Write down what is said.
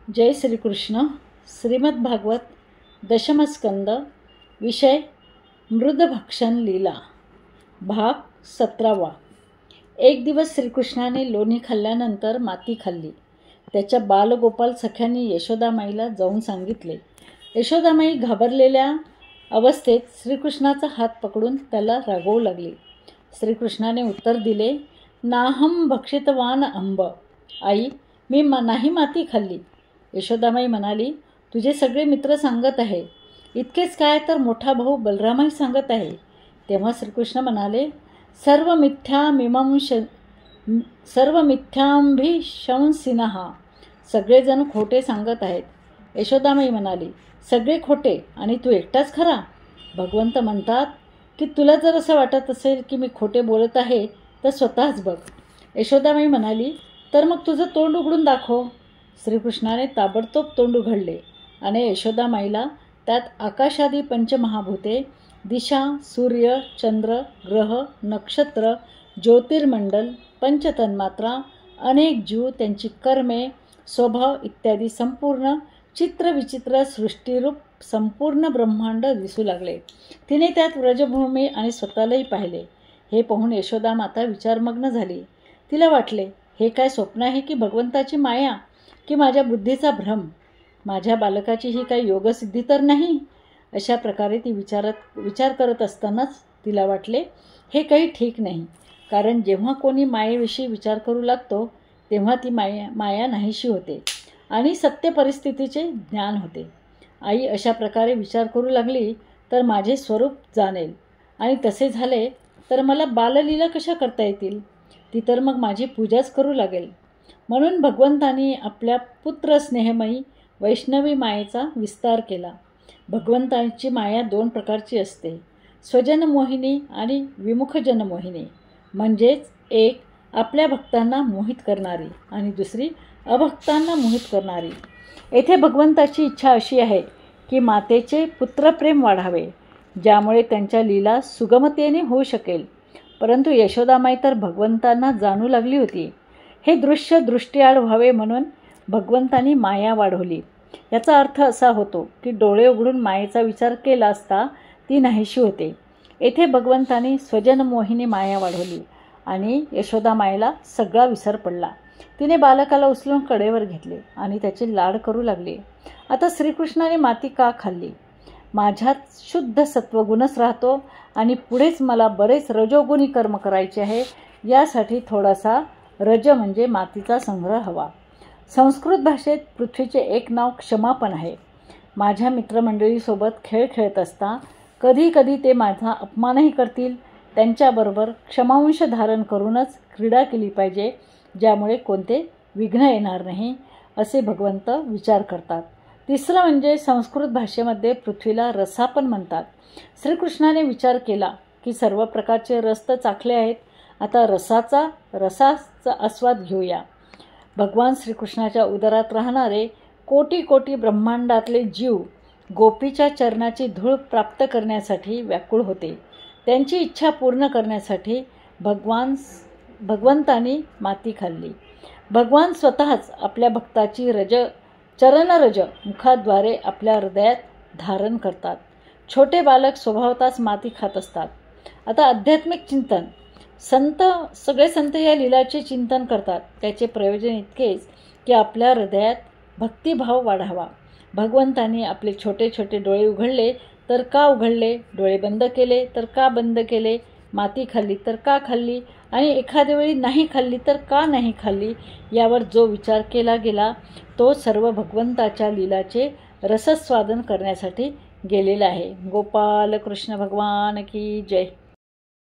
जय श्रीकृष्ण. श्रीमद भागवत दशमस्कंद. विषय मृदभक्षण लीला. भाग 17. एक दिवस श्रीकृष्णाने लोणी खाल्ल्यानंतर माती खाल्ली. त्याच्या बालगोपाल सख्यांनी यशोदामाईला जाऊन सांगितले. यशोदामाई घाबरलेल्या अवस्थेत श्रीकृष्णाचा हात पकडून त्याला रागवू लागली. श्रीकृष्णाने उत्तर दिले, नाहम भक्षितवान अंब. आई, मी नाही माती खाल्ली. यशोदामाई म्हणाली, तुझे सगळे मित्र सांगत आहे. इतकेच काय तर मोठा भाऊ बलरामही सांगत आहे. तेव्हा श्रीकृष्ण म्हणाले, सर्व मिथ्यांभिशंसिनः. सगळेजण खोटे सांगत आहेत. यशोदामाई म्हणाली, सगळे खोटे आणि तू एकटाच खरा. भगवंत म्हणतात की तुला जर असं वाटत असेल की मी खोटे बोलत आहे तर स्वतःच बघ. यशोदामाई म्हणाली, तर मग तुझं तोंड उघडून दाखव. श्रीकृष्णाने ताबडतोब तोंड उघडले आणि यशोदामाईला त्यात आकाशादी पंचमहाभूते, दिशा, सूर्य, चंद्र, ग्रह, नक्षत्र, ज्योतिर्मंडल, पंचतन्मात्रा, अनेक जीव, त्यांची कर्मे, स्वभाव इत्यादी संपूर्ण चित्रविचित्र सृष्टीरूप संपूर्ण ब्रह्मांड दिसू लागले. तिने त्यात व्रजभूमी आणि स्वतःलाही पाहिले. हे पाहून यशोदा माता विचारमग्न झाली. तिला वाटले, हे काय स्वप्न आहे की भगवंताची माया, की माझ्या बुद्धीचा भ्रम? माझ्या बालकाची ही काही योगसिद्धी तर नाही. अशा प्रकारे ती विचार करत असतानाच तिला वाटले, हे काही ठीक नाही. कारण जेव्हा कोणी मायेविषयी विचार करू लागतो तेव्हा ती माया नाहीशी होते आणि सत्य परिस्थितीचे ज्ञान होते. आई अशा प्रकारे विचार करू लागली तर माझे स्वरूप जाणेल, आणि तसे झाले तर मला बाललीला कशा करता येतील? ती तर मग माझी पूजाच करू लागेल. म्हणून भगवंतांनी आपल्या पुत्र स्नेहमयी वैष्णवी मायेचा विस्तार केला. भगवंतांची माया दोन प्रकारची असते, स्वजनमोहिनी आणि विमुखजनमोहिनी. म्हणजेच एक आपल्या भक्तांना मोहित करणारी आणि दुसरी अभक्तांना मोहित करणारी. येथे भगवंताची इच्छा अशी आहे की मातेचे पुत्रप्रेम वाढावे, ज्यामुळे त्यांच्या लीला सुगमतेने होऊ शकेल. परंतु यशोदामाई तर भगवंतांना जाणू लागली होती. हे दृश्य दृष्टीआड व्हावे म्हणून भगवंतांनी माया वाढवली. याचा अर्थ असा होतो की डोळे उघडून मायेचा विचार केला असता ती नाहीशी होते. येथे भगवंतांनी स्वजनमोहिनी माया वाढवली आणि यशोदामाईला सगळा विसर पडला. तिने बालकाला उचलून कडेवर घेतले आणि त्याचे लाड करू लागले. आता श्रीकृष्णाने माती का खाल्ली? माझ्यात शुद्ध सत्वगुणच राहतो आणि पुढेच मला बरेच रजोगुणी कर्म करायचे आहे. यासाठी थोडासा रज म्हणजे मातीचा संग्रह हवा. संस्कृत भाषेत पृथ्वीचे एक नाव क्षमापण आहे. माझ्या मित्रमंडळीसोबत खेळ खेळत असता कधी कधी ते माझा अपमानही करतील. त्यांच्याबरोबर क्षमांश धारण करूनच क्रीडा केली पाहिजे, ज्यामुळे कोणते विघ्न येणार नाही, असे भगवंत विचार करतात. तिसरं म्हणजे संस्कृत भाषेमध्ये पृथ्वीला रसापण म्हणतात. श्रीकृष्णाने विचार केला की सर्व प्रकारचे रस तर चाखले आहेत, आता रसाचा आस्वाद घेऊया. भगवान श्रीकृष्णाच्या उदरात राहणारे कोटी कोटी ब्रह्मांडातले जीव गोपीच्या चरणाची धूळ प्राप्त करण्यासाठी व्याकुळ होते. त्यांची इच्छा पूर्ण करण्यासाठी भगवंतांनी माती खाल्ली. भगवान स्वतःच आपल्या भक्ताची चरणरज मुखाद्वारे आपल्या हृदयात धारण करतात. छोटे बालक स्वभावताच माती खात असतात. आता आध्यात्मिक चिंतन. सगळे संत या लीलाचे चिंतन करतात. त्याचे प्रयोजन इतकेच की आपल्या हृदयात भक्तिभाव वाढावा. भगवंतांनी आपले छोटे छोटे डोळे उघडले तर का उघडले, डोळे बंद केले तर का बंद केले, माती खाल्ली तर का खाल्ली आणि एखाद्या वेळी नाही खाल्ली तर का नाही खाल्ली, यावर जो विचार केला गेला तो सर्व भगवंताच्या लीलाचे रसस्वादन करण्यासाठी गेलेला आहे. गोपाल कृष्ण भगवान की जय.